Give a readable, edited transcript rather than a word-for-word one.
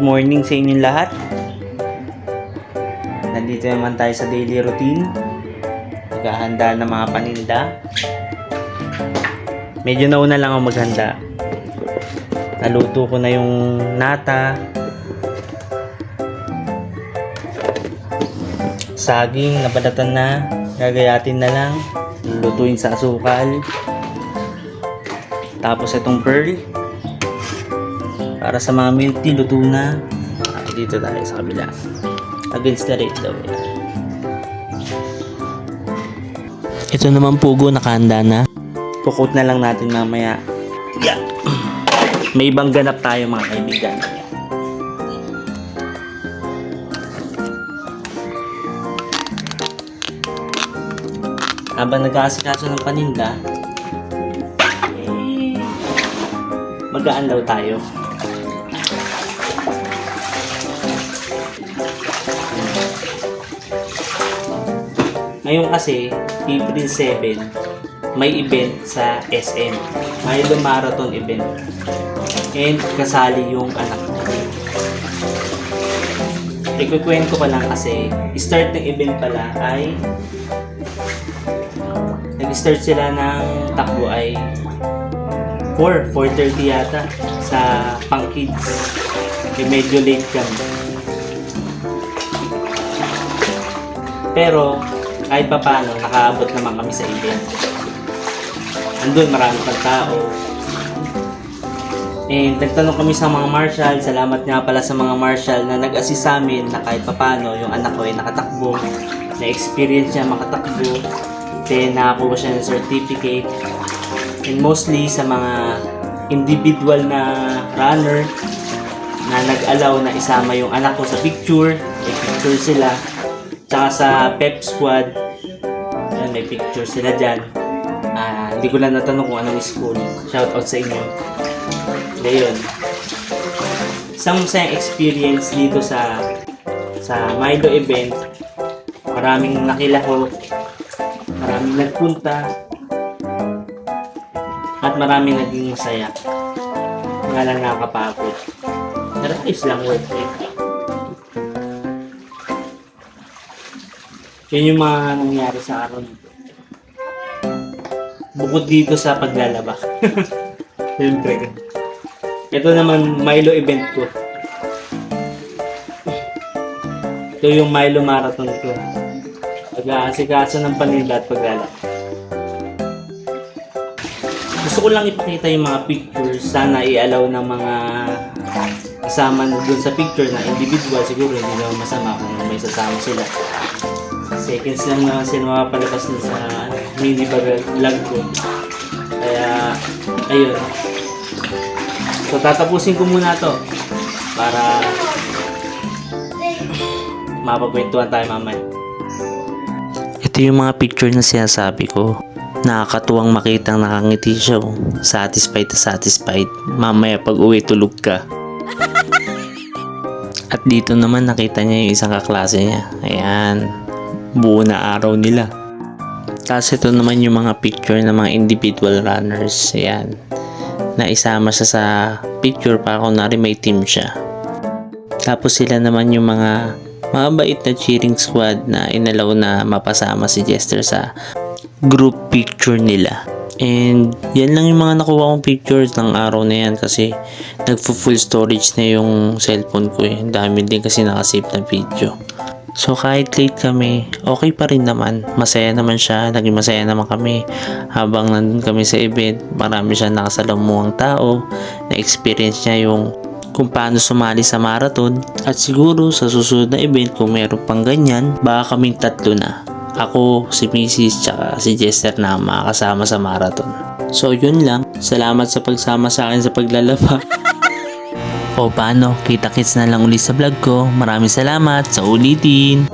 morning sa inyong lahat. Nandito naman tayo sa daily routine. Naghahanda ng mga paninda. Medyo nauna lang ako maghanda. Naluto ko na yung nata, saging, nabalatan na. Gagayatin na lang. Lutuin sa asukal. Tapos itong pearl. Para sa mga milk tea, luto na. Dito tayo sa kabila. Against the rate daw. Ito naman pugo, nakahanda na. Kukot na lang natin mamaya. Yeah. May ibang ganap tayo mga kaibigan. Habang nag-aasikaso ng paninda, magaan daw tayo. Ngayon kasi, April 7, may event sa SM. Milo Marathon event. And kasali yung anak ko. Ikukwento ko lang kasi, start ng event pala ay nag-start sila ng takbo ay 4:30 yata sa pang kids. Medyo late kami. Pero kahit pa paano, nakaabot naman kami sa event. Andun marami pang tao. And nagtanong kami sa mga marshal. Salamat nga pala sa mga marshal na nag-assist sa amin na kahit pa paano yung anak ko ay nakatakbo. Na-experience niya makatakbo. Then nakakuha siya ng certificate. And mostly sa mga individual na runner na nag-allow na isama yung anak ko sa picture. May picture sila. Tsaka sa pep squad, may picture sila dyan. Hindi ko lang natanong kung anong school. Shoutout sa inyo. Ngayon, isang masayang experience dito sa Milo event. Maraming nakilahok, maraming nagpunta, at maraming naging masaya. Nga lang nakakapagod. Pero ayos lang, worth it. Yun yung mga nangyari sa araw nito. Bukod dito sa paglalaba. Siyempre. Ito naman, Milo event ko. Ito yung Milo Marathon ko. Pag-aasikaso ng paninda at paglalaba. Gusto ko lang ipakita yung mga pictures. Sana i-allow ng mga kasama dun sa picture na individual. Siguro hindi naman masama kung may sasama sila. Seconds lang naman sila makapalabas na sa mini vlog ko. Kaya, ayun. So, tatapusin ko muna to para mapagkwentuhan tayo mamaya. Ito yung mga picture na sinasabi ko. Nakakatuwang makitang nakangiti siya. Satisfied na satisfied. Mamaya pag uwi tulog ka. At dito naman nakita niya yung isang kaklase niya. Ayan. Buo na araw nila. Tapos ito naman yung mga picture ng mga individual runners. Ayan. Na isama siya sa picture para kunwari may team siya. Tapos sila naman yung mga bait na cheering squad na inalaw na mapasama si Jester sa group picture nila. And yan lang yung mga nakuha kong pictures ng araw na yan kasi nagpo-full storage na yung cellphone ko eh. Dami din kasi nakasave na video. So kahit late kami, okay pa rin naman. Masaya naman siya, naging masaya naman kami. Habang nandun kami sa event, marami siya nakasalamuhang tao. Na-experience niya yung kung paano sumali sa marathon. At siguro sa susunod na event, kung meron pang ganyan, baka kaming tatlo na. Ako, si Mrs. tsaka si Jester na makakasama sa marathon. So yun lang. Salamat sa pagsama sa akin sa paglalaba. O paano, kita-kits na lang ulit sa vlog ko. Maraming salamat sa ulitin.